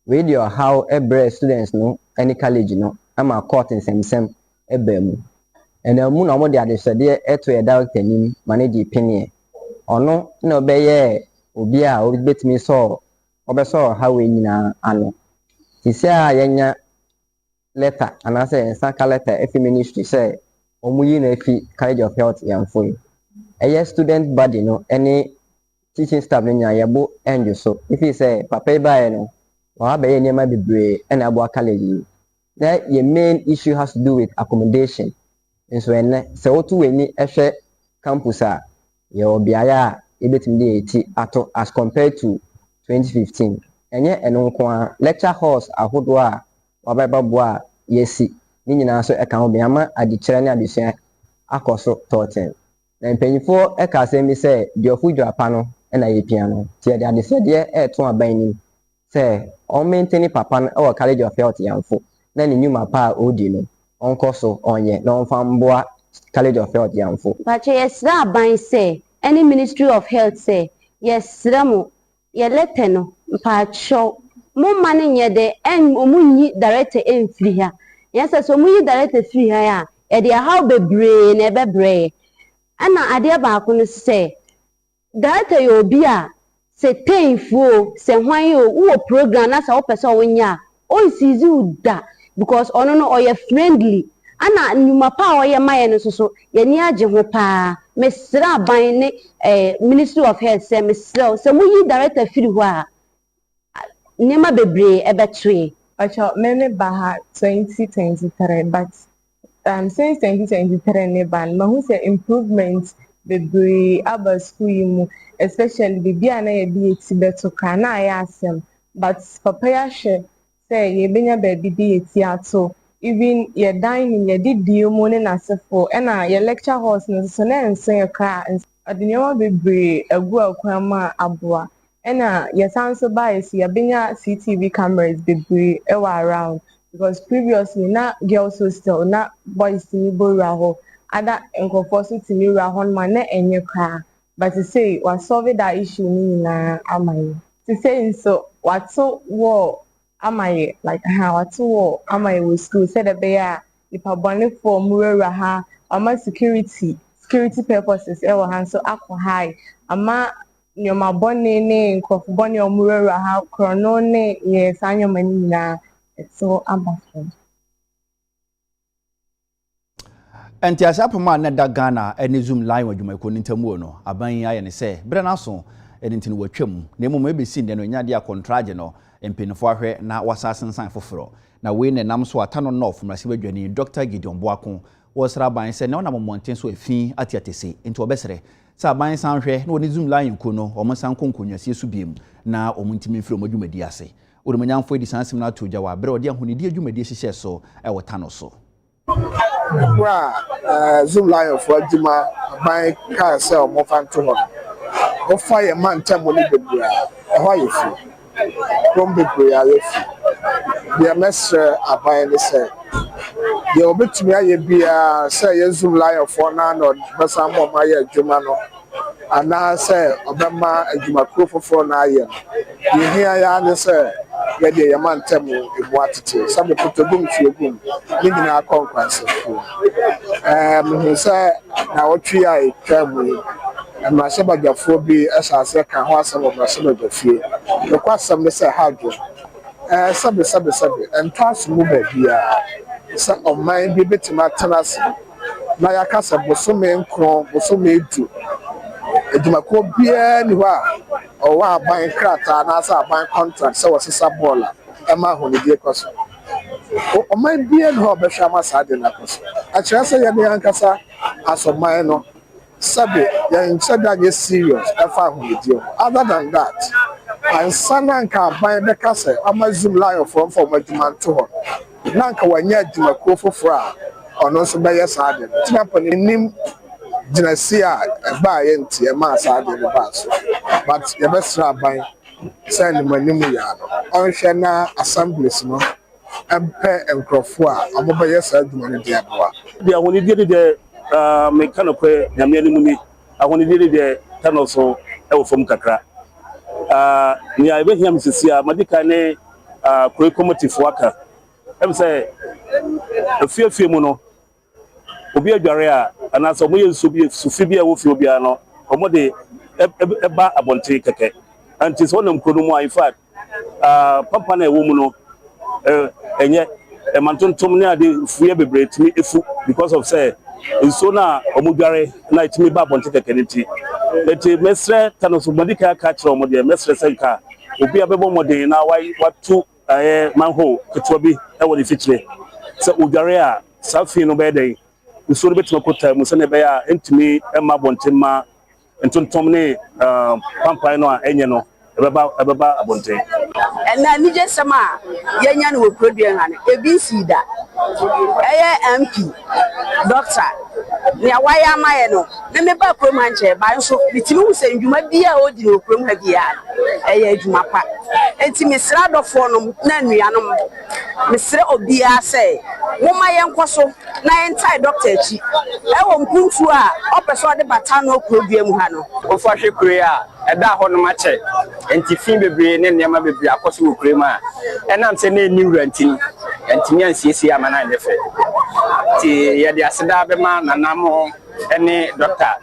we dey how every students no any college no ama court nsem mu mu na mo dey adesede to a director nim manage opinion ono na obeye obi a obetimi so obeso how we nyina ano tisia yenya letter and I say saka letter every ministry say omuyi na fi College of Health Yamfo a student body no any teaching staff no nya yebo enjo so if you say papa ba no wa ba ye niam bebre na abo college that your main issue has to do with accommodation and so se otu weni ehwe campus a ye obiaya ebetim de eti ato as compared to 2015 enye eno nko lecture halls ahodo a wababa bo a yesi ni nyina so eka ho biama adichere ne adesua akoso 13 na mpanyifo eka asemi se diofujo apano na ye piano tie de adese de eto aban ni se o maintain papa no e college of health Yamfo na ni nyuma pa odi no onkoso onye na onfa mboa college of health Yamfo but yes na aban say any ministry of health say yes ramo ye letter no pa show mo mane nye de en omunyi director en free ha yes so omunyi director free ha ya e de how bebre na bebre ana ade ba ko no say director yo bi a se painful se hwan yo wo program na sa wo pese wo nya o isizi uda because ono no oye friendly ana nyuma pa oye maye no so ye ni age ho pa mesra ban ne ministry of health say mesra se mu yi director firi ho a nema bebre ebetwe acha meme baha 2023 but since 2023 ne ban mahu say improvement bebre aba school mu especially bibia na ye bi eti beto kana ya asem but papa ya hwe say ye benya baby bi eti ato even ye dining ye didi mu ne nasefo na ye lecture halls no so na ense ye kra adenyewa bebre agu akwama aboa na ye sanso bias ye benya CCTV cameras bebre e wa around because previously na girls hostel na boys ni borra ho ada enkofo so timi ra ho man na enye kra but to say we solve that issue ni na amaye to say so whatso wo amaye like whatso wo amaye we school said the bear if a bonne for murera ha ama security purposes e wo han so akọ high ama nyoma bonne ne enkofo bonne omurera ha krono ne ye sanyoma ni na so abafo Enti asapoma na da Ghana ene zoom line wadwumako ntamu no aban aye ne se bre na so ene ntini watwam na emu ebesi nde no nyade a contract no empinfo ahwe na wasasensan foforo na we ne nam so atano north mrase badwani Dr. Gideon Boakon wosra ban se ne ona momonten so afin atiatese enti obesere sa aban san hwe na oni zoom line ko no omonsan konkonwase su biem na omuntimi mfiri omodwumadi ase orumanyamfo edi sansim na toja wa bre odi ahonidi adwumadi hihye so e wotano so Zoom line for Juma by car sell more fan to her. O fire man temple the bria. Why you feel? From the bria, the messer are buying the set. The obit me be a say Zoom line for none or Bassam or Maya Jumano. And now say Obama and Juma Kufo for Naya. You hear ya say. Yede yaman temu ibwatiti sabe putogum fiogum nini na conference say na otwi ai temu ma se bagafo bi asase kan ho asem ma se bagafie the kwasem ne say hajo sabe entwas mu ba bia sa oman bi betima tanas na yakasa bosome nkron bosome edu edumako bia ni ho a owa ban krata na asa ban contract so wasisa ball ema honidie kwaso o man bia no be hwa masade na kwaso a kire se ye ne yankasa asoman no sabe ya nchada ye serious efa honidie other than that and sana nka ban be kase amazum lion from adwuma to ho na nka wanya adwumako foforo a ono so be ye sade tipa nim Dinasia ba yenti e ma sa de ba so but ye besra ban send manimu ya no onhwe na assemblies no empe enkrofo a amoba ye sa aduma ne de aboa dia woni de mechanical nyame animu ni ahoni de tano so e wo fom kakra ni a be hiam sisia madika ne curriculum aka em say afie mu no obi adware a anaso mo ye sufi bia wo fi obi ano omo de eba abonte keke anti so nam krono mu in fact papa na ewo mu no enye emantontom ne ade fuye bebre timi efu because of say nso na omo dware na itimi ba abonte keke nti eti mesre tanoso modika ka kire omo de mesre senka obi abebo modin na watu manho ketwa bi e wo de fitire se odware a safi no be den nso no betima kota mu se ne be ya entimi ema bontemma ntontom ne pampai no a enye no ebeba abonten na nije sama yenya no wokrodua ha ne ebi sida eye MP doctor ne awaya amaye no me meba krom anche ba nso bitimi hu se ndwuma bia odi no krom ha bia eye adwuma pa enti mesra dofo no na nuanom mesre obia se woma yenkoso na yentai doctor achi ewo mpuntu a opeso de bata no krodua mu ha no ofo hwekure a eda ho no mache enti fin bebre ne nema bebre akoso wokure ma enam se na eni wrantin enti nyan siesie amana ne fe ti ye de aseda be ma nanam ene doctor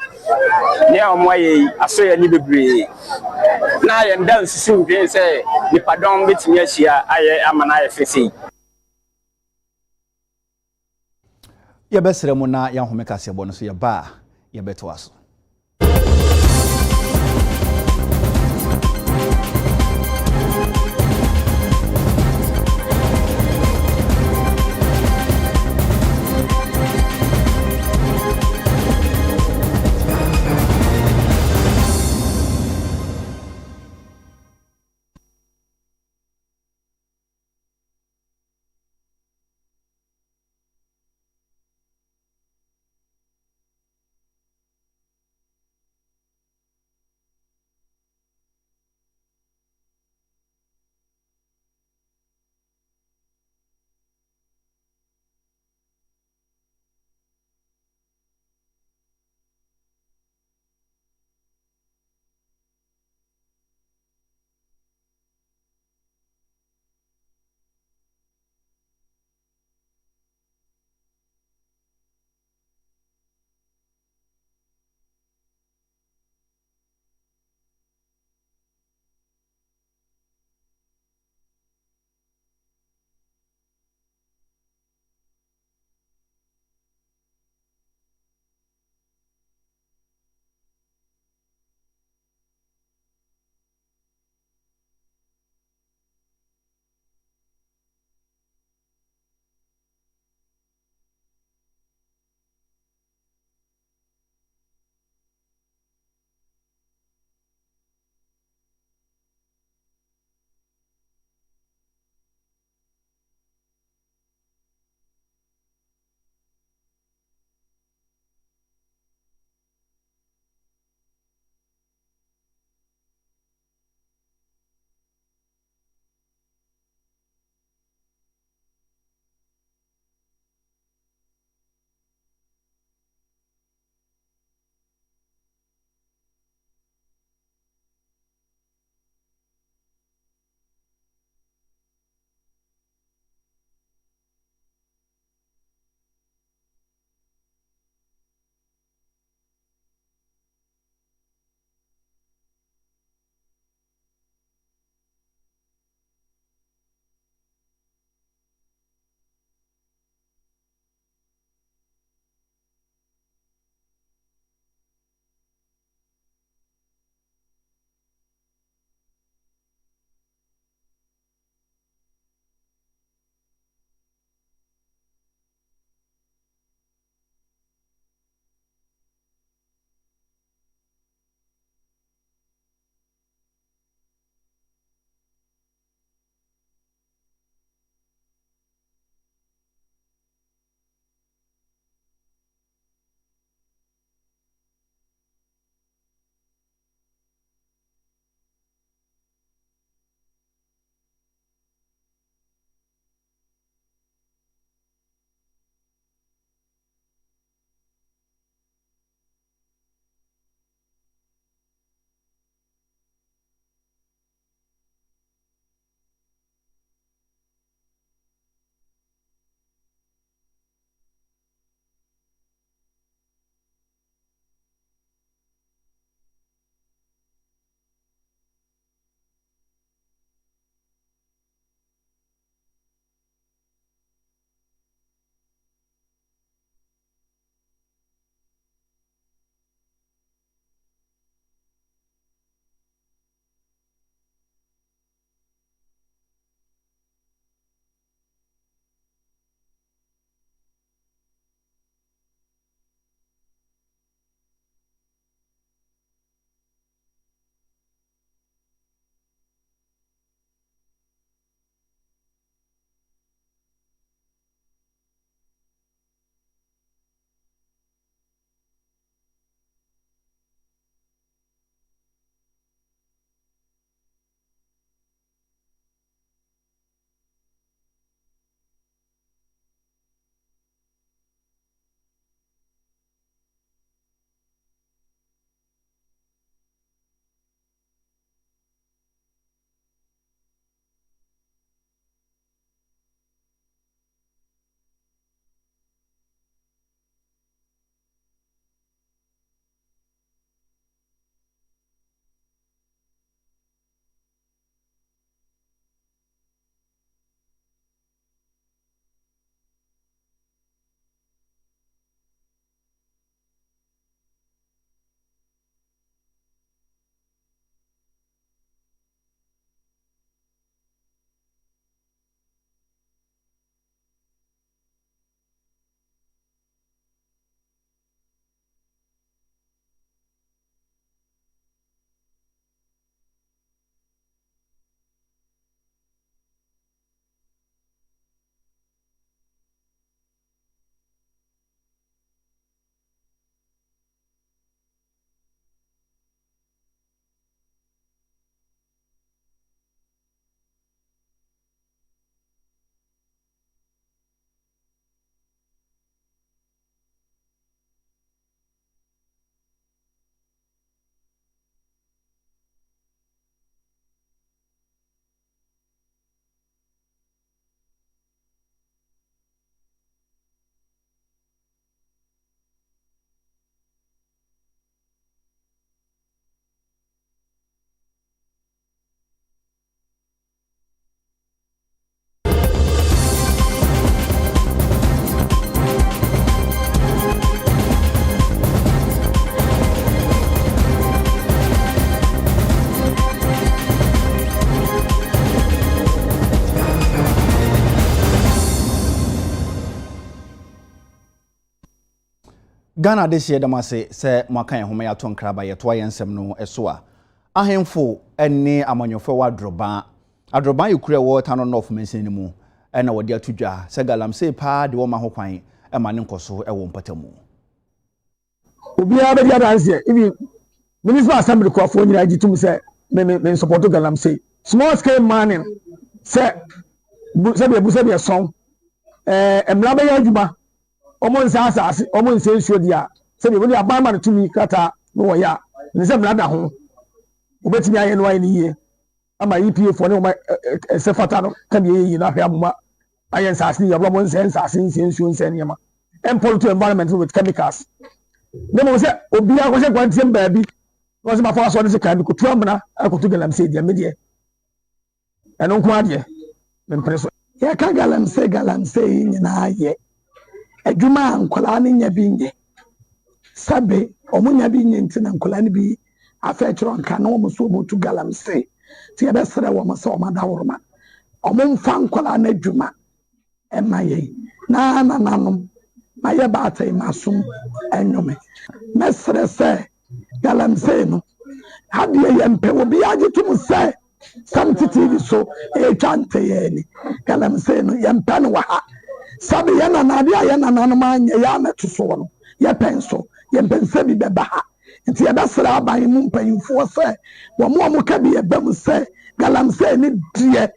ne omoye aso ye ni bebre na ye ndan sisi udwen se nipadon betimi ahia aye amana ye fesi ye besere mu na ya home kase bo no so ye ba ye beto aso. Ghana this year damase se mwaka homa ya to nkraba ye to ayensem no eso a ahemfo ene amanyofo wadroban adroban yekure wo ta no north mensin mu ena wode atudwa se galamsey pa de wo ma ho kwan e ma ne nkoso e wo mpatamu obi a be dia dance ibi municipal assembly ko afo nyina agitum se me support galamsey small scale mining se be son emla be ya djuma omo nsa asase omo nsa nsuo dia se be abama no tumi kata no wo ya ne se mla da ho obetimi aye no aye ni ye ama EPA for ne se fata no ka be yi na hwe amuma aye nsa asase ya blo nsa asase nsuo nsa ne ma employ to environment with chemicals ne mo se obi a ko se kwantiem baabi ko se ma fa so ne se kan ko tuamna akoto galamsey dia me die eno nko ade me mpreso ya ka galamsey nyina aye adwuma nkola ne nya bi nye sabe omunya bi nye ntina nkola ne bi afetro nka na omo so motu galamsey ti ya besere wo so o madawroma omo mfa nkola na adwuma emaye na nanom maye batai masum enyome mesere se galamsey no hade ye mpe obi agitum se samtiti so e chante ye ni galamsey no ye mpe no wa ha sabe ye na na dia ye na nanom anya ya meto so no ye penso ye mpense bi beba ha nti ye besere aban mu mpanyimfo se wo mo ka bi ye bam se galamsey ni die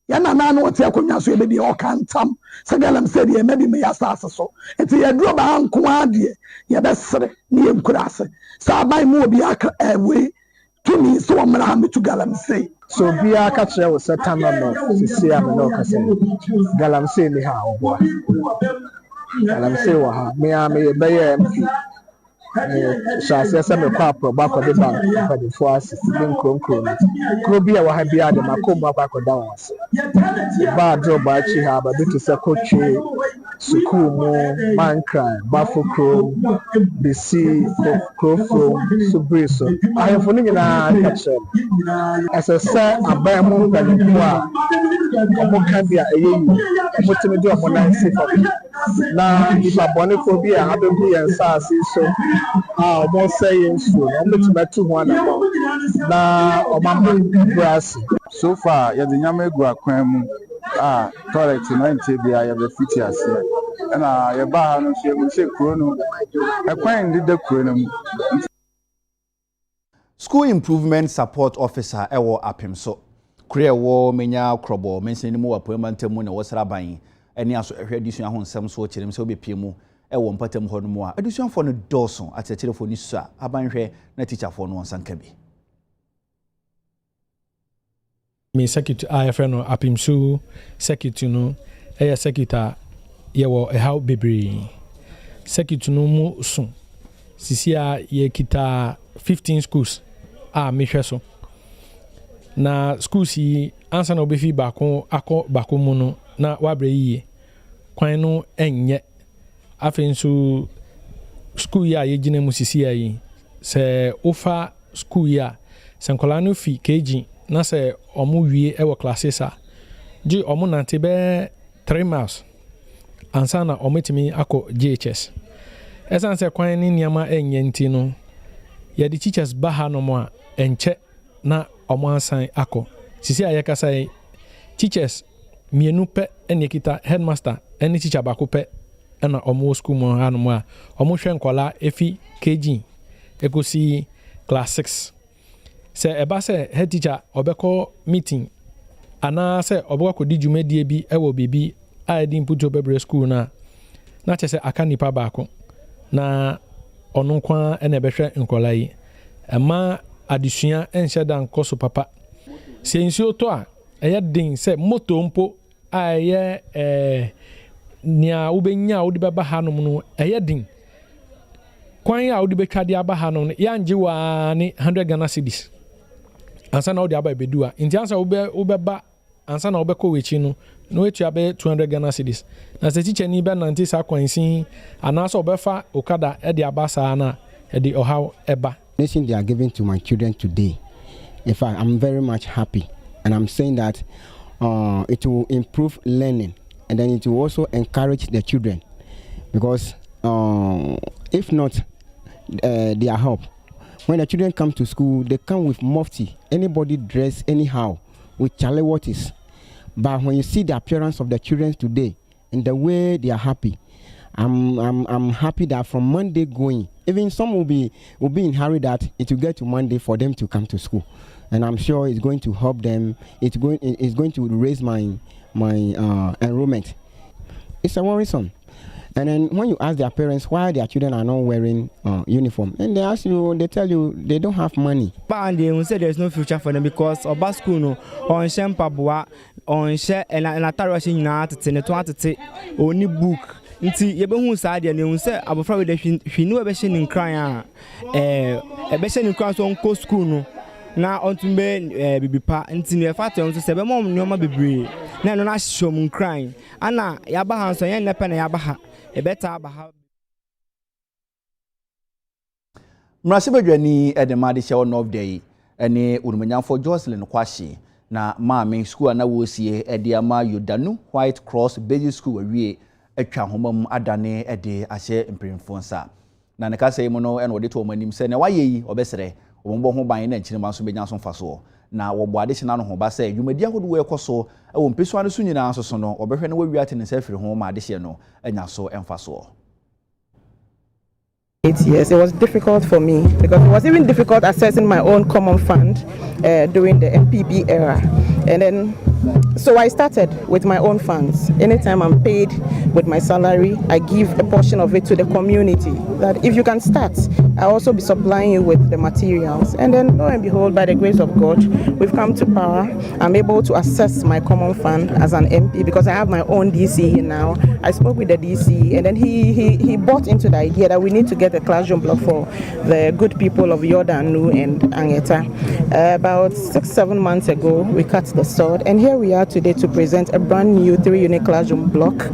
ya na na no te akonya so ye be o kantam se galamsey die mebi me yasase so nti ye duro ba nko ade ye besere ni ye nkurase sa aban mu obi aka we tumi so mra metu galamsey so bia ka kire wo setana no sisi am no kase galamsey ni ha obo galamsey wa ha me a me be ye MP shase se me kwa proba ko de bank for the force din kro bia wa ha bia de makom akwa ko da won ba do ba chi ha ba bitu se koche sukuu mu mankra bafokro bisi krofo subriso ayefo ni nyina kache asese aban mu kanipu a omo kan bia eyeyi omo timi de omo nan se na ifa bone ko bia abebu ye nsase so omo say nsu omo timi tu ho na omambo brass so far ye de nyama egu akwan mu toilet no nte bia ye be fiti ase na ye ba ha no se kuro no ekwan ndi de kuro no School Improvement Support Officer ewo apemso kure wo menya krobo mensin mu wa Parliamentary mu na wosraban eni aso ehwe disua ho nsem so kirem se obepie mu ewo mpatam ho no mu a edusuafo no doso atekerefo ni su a abanhwe na teacherfo no nsanka bi me secretary IFN no apimsu secretary no secretary yewo how bebre secretary no mu so sisia ye kita 15 schools mehwe so na schools yi ansa na obefi bako mu no na wabre yi kwan no enye afenso school ya ye gina mu sisia yi se ofa school ya senkola no fi KG na se omu wie ewo classes a ji omu nante be 3 miles ansa na ometimi akọ GHS esan se kwan ni niama enye nti no ya di teachers baha no mo a enche na omo ansan akọ sisi ayekasa teachers mienu pe enekita headmaster eni teacher bako pe na omo school mo ha no mo a omo hwe nkola efi KG ekosi class 6 se eba se head teacher obeko meeting ana se obeko di dwumadie bi ewo bibi a edi input obebre school na chese aka nipa baako na ono kwa ene behwe nkola yi ama adesua enhye da nkoso papa se nsuo to a eye din se moto mpo a eye nia ubenya odi beba hanom no eye din kwan ya odi betwade aba hanom ya nje wa ni 100 Ghana cedis ansa na odi aba ebedu a nti ansa ubeba ansa na obeko wechi no wetu abe 200 Ghana cedis na se teacher ni be nanti sa kwansin anaso obefa okada e de abasa na e de ohaw eba nation they are giving to my children today. In fact, I'm very much happy, and I'm saying that it will improve learning, and then it will also encourage the children, because if not their help. When the children come to school, they come with mufti. Anybody dress anyhow with chalewotis. But when you see the appearance of the children today and the way they are happy, I'm happy that from Monday going, even some will be in hurry that it will get to Monday for them to come to school, and I'm sure it's going to help them. It's going to raise my enrollment. It's a worrisome. And then when you ask their parents why their children are not wearing uniform, and they tell you they don't have money. But they will say there's no future for them because of school no on share pabua on share and atarashi na to only book. Nti yebehu saa de ne hu se abofra we de hwinu ebehye ne nkran a ebehye ne nkran so onko school no na ontumbe bibipa nti ne fata on so se be mom nyoma bebre na no na hwom nkran ana yaba ha so yen nepe na yaba ha ebeta aba ha Mrase badwani edemade hye on of day ene urumanyamfo Jocelyn Kwashi na maame school na wo sie ediama Yodanu White Cross Basic School awie atwa homam adane ede ahye mprimfonsa na ne ka sei mu no ene wode to manim se ne wayeyi obesere ombo ho ban na nkyire manso benya so faso na wobo ade hye na no ho ba se dwumadi ahodo we ekoso e wo mpeso ane so nyina so no obehwe na wawi ate ne safiri ho ma ade hye no enya so emfaso. 8 years. It was difficult for me because it was even difficult accessing my own common fund during the MPP era. And then, so I started with my own funds. Anytime I'm paid with my salary, I give a portion of it to the community. That if you can start, I'll also be supplying you with the materials. And then, lo and behold, by the grace of God, we've come to power. I'm able to access my common fund as an MP because I have my own DC here now. I spoke with the DC, and then he bought into the idea that we need to get a classroom block for the good people of Yordanu and Angeta. About 6-7 months ago, we cut the sod, and here we are today to present a brand new 3-unit classroom block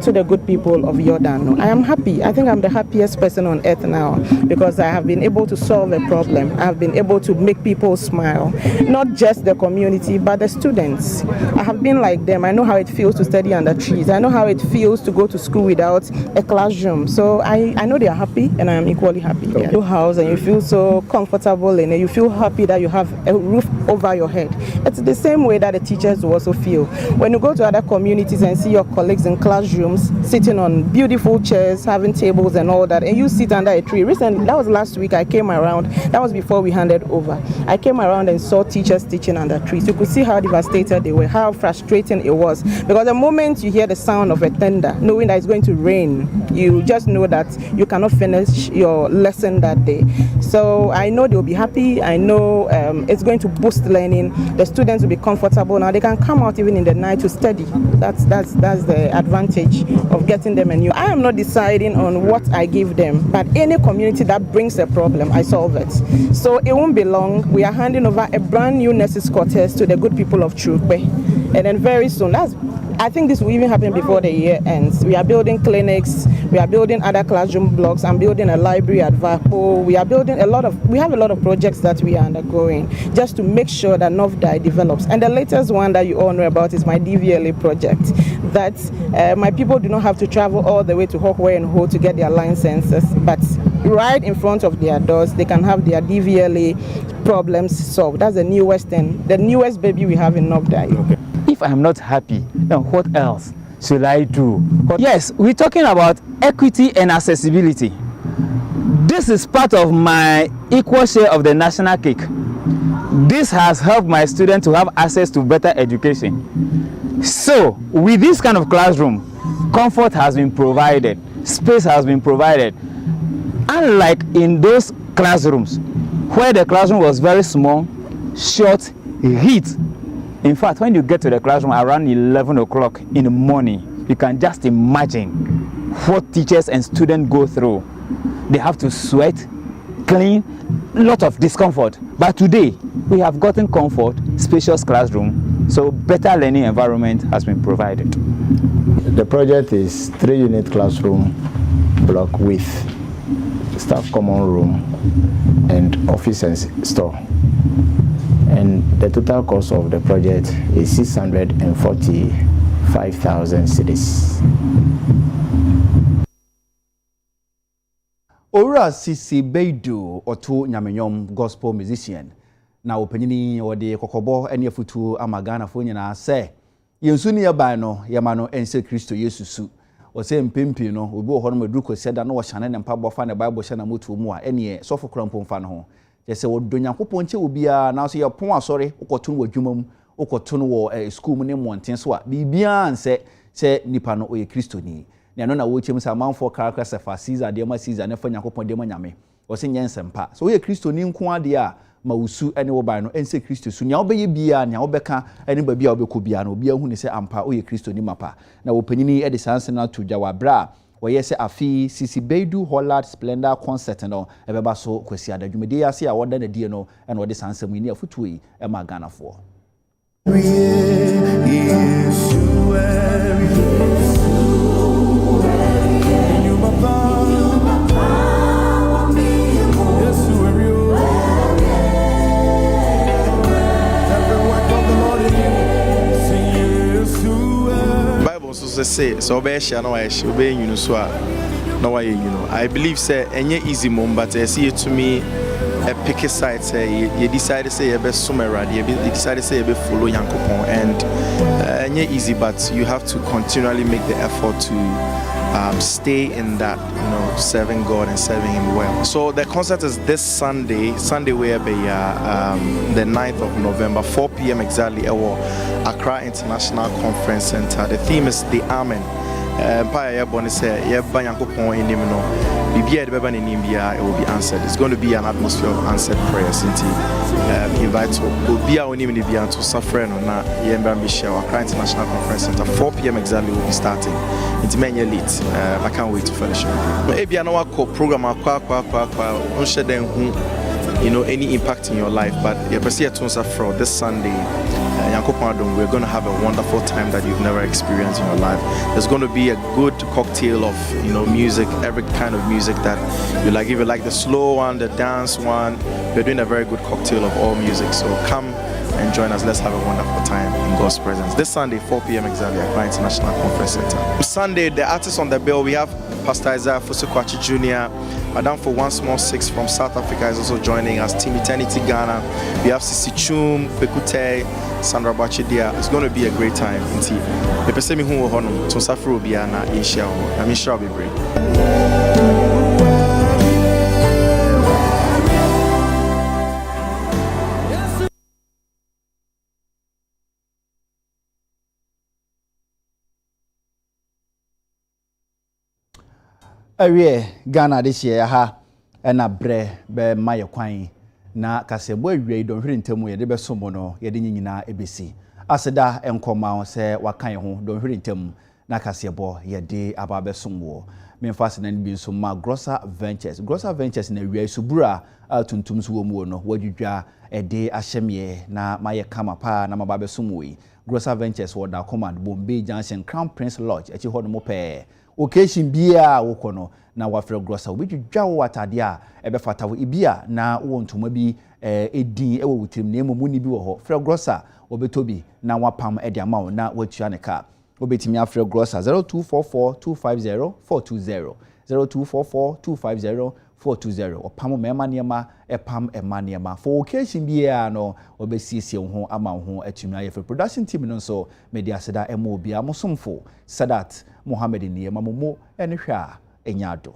to the good people of Yordanu. I am happy. I think I'm the happiest person on earth now because I have been able to solve a problem. I have been able to make people smile, not just the community, but the students. I have been like them. I know how it feels to study under trees. I know how it feels to go to school without a classroom. So I know they are happy, and I am equally happy. Okay. New house, and you feel so comfortable, and you feel happy that you have a roof over your head. It's the same way that the teachers will also feel. When you go to other communities and see your colleagues in classrooms sitting on beautiful chairs, having tables and all that, and you sit under a tree. Recently, that was last week, I came around. That was before we handed over. I came around and saw teachers teaching under trees. You could see how devastated they were, how frustrating it was. Because the moment you hear the sound of a thunder, knowing that it's going to rain, you just know that you cannot finish your lesson that day. So I know they'll be happy. I know it's going to boost learning. The students will be comfortable. Now they can come out even in the night to study. That's the advantage of getting them a new. I am not deciding on what I give them, but any community that brings a problem, I solve it. So it won't be long. We are handing over a brand new nurses quarters to the good people of Trukwe. And then very soon, I think this will even happen before the year ends. We are building clinics, we are building other classroom blocks, I'm building a library at Vapo. We have a lot of projects that we are undergoing just to make sure that Novdai develops. And the latest one that you all know about is my DVLA project, that my people do not have to travel all the way to Hokwe and Ho to get their licenses, but right in front of their doors, they can have their DVLA problems solved. That's the newest baby we have in Novdai. Okay. If I'm not happy, then what else should I do? Yes, we're talking about equity and accessibility. This is part of my equal share of the national cake. This has helped my students to have access to better education. So, with this kind of classroom, comfort has been provided, space has been provided. Unlike in those classrooms, where the classroom was very small, short, heat. In fact, when you get to the classroom around 11 o'clock in the morning, you can just imagine what teachers and students go through. They have to sweat, clean, a lot of discomfort. But today, we have gotten comfort, spacious classroom, so better learning environment has been provided. The project is 3-unit classroom block with staff common room and office and store. And the total cost of the project is 645,000 cedis. Ora Sisi Beidu oto nyamenyom gospel musician na opanyini wode kokobo ene afutu amagana fo nyina se yensu ne yaban no yamano ense Kristo Yesusu ose mpempi no obi wo hono maduru koseda na wo hyane ne mpabo fa ne Bible hyana motu mu a ene sofo krampo mfa no ho yese wodo Nyankopon che obia na so ye pon asore ukoto no wadwuma mu ukoto no wo school mu ne monten so a bibia anse se nipa no oye Kristo ni ne no na wo chem sa manfo karakra sefa Caesar de ma Caesar ne fa Nyankopon de ma nyame wo se nyensempa so oye Kristo ni nko ade a ma usu ene wo ban no ense Kristo su nya obeye bia nya obeka ene ba bia obekọ bia no bia hu ne se ampa oye Kristo ni mapa na wo panyini e de sanse na to dwa bra wo yese afi Sisi Beidu Holland Splendor concert no e beba so kwasi adadwumede ya se a woda na die no ene wo de sanse mu ni afutu yi e ma ganafo So say so be share no ash obey you so no why I believe say enye easy mom but I see it to me a pick a side say you decide to say you be sumerad you decide to say you be follow Yankopon and enye easy but you have to continually make the effort to stay in that, you know, serving God and serving Him well. So the concert is this Sunday where be the 9th of November, 4 p.m. exactly at Accra International Conference Center. The theme is the Amen. It will be answered. It's going to be an atmosphere of answered prayers. Invite to suffer Accra International Conference Center. 4 p.m. exactly will be starting. It's many late. I can't wait to fellowship with you. Maybe I know what program any impact in your life, but this Sunday. We're going to have a wonderful time that you've never experienced in your life. There's going to be a good cocktail of music, every kind of music that you like. If you like the slow one, the dance one, we're doing a very good cocktail of all music. So come and join us. Let's have a wonderful time in God's presence. This Sunday, 4 p.m. exactly at International Conference Center. Sunday, the artists on the bill, we have Pastor Isaiah Fusukwachi Jr., Madam for One Small Six from South Africa is also joining us. Team Eternity Ghana. We have Sisi Chum, Pekute, Sandra Bachidia. It's going to be a great time. The person who will honor to suffer will be an Asia. I'm sure I'll be great. Awie Ghana this year ha na bre be maye kwan na kasebo awie don hwere ntemu ye de be somo no ye de nyina ebesi aseda enkoma se wakan ho don hwere ntemu na kasebo ye de aba be somwo memfa se na bi so ma Grosser Ventures na awie subura tuntum so wo mu no wadwudwa ede ahyemye na maye kama pa na maba be somwo yi Grosser Ventures wo da command Bombay Junction Crown Prince Lodge echi ho no mo pe occasion bia wokono na wafre Grosser obi dwa wo atade a ebe fatawo ibia na wo ntoma bi edin ewo wutrim na emu ni bi wo ho fre Grosser obetobi na wapam ede amawo na watua ne ka obetimi afre Grosser 0244250420 0244250420 opam mema niema epam ema niema for occasion bia no obesiesie ho ama ho atumi ayefre production team no so media seda emo bia mosomfo Sadat Mohammed niema momo ene hwa enyado